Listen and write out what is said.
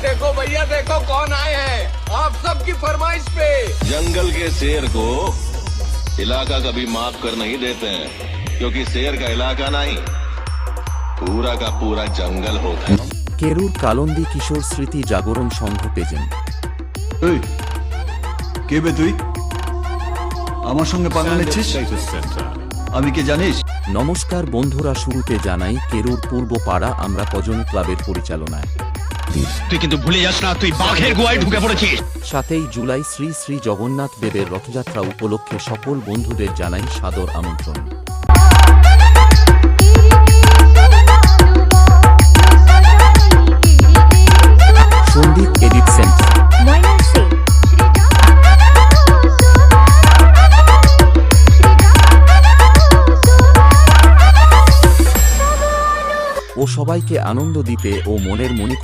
देखो भैया देखो कौन आए हैं आप सबकी फरमाइश पे। जंगल के शेर को इलाका कभी माफ कर नहीं देते हैं, क्योंकि शेर का इलाका नहीं पूरा का पूरा जंगल होता है। কেরুর কালন্দি কিশোর স্মৃতি জাগরণ সংঘ পেজেন। এই কে বে তুই? আমার সঙ্গে পাঙ্গা নিচ্ছিস? আমি কে জানিস? নমস্কার বন্ধুরা, শুরুতে জানাই কেরুর পূর্ব পাড়া আমরা কজন ক্লাবের পরিচালনায় তুই কিন্তু ভুলে যাস না, তুই বাঘের গুহায় ঢুকে পড়েছিস। 7ই জুলাই শ্রী শ্রী জগন্নাথ দেবের রথযাত্রা উপলক্ষে সকল বন্ধুদের জানাই সাদর আমন্ত্রণ। Sandeep edit centre. ও সবাইকে আনন্দ দিতে ও মনের মনি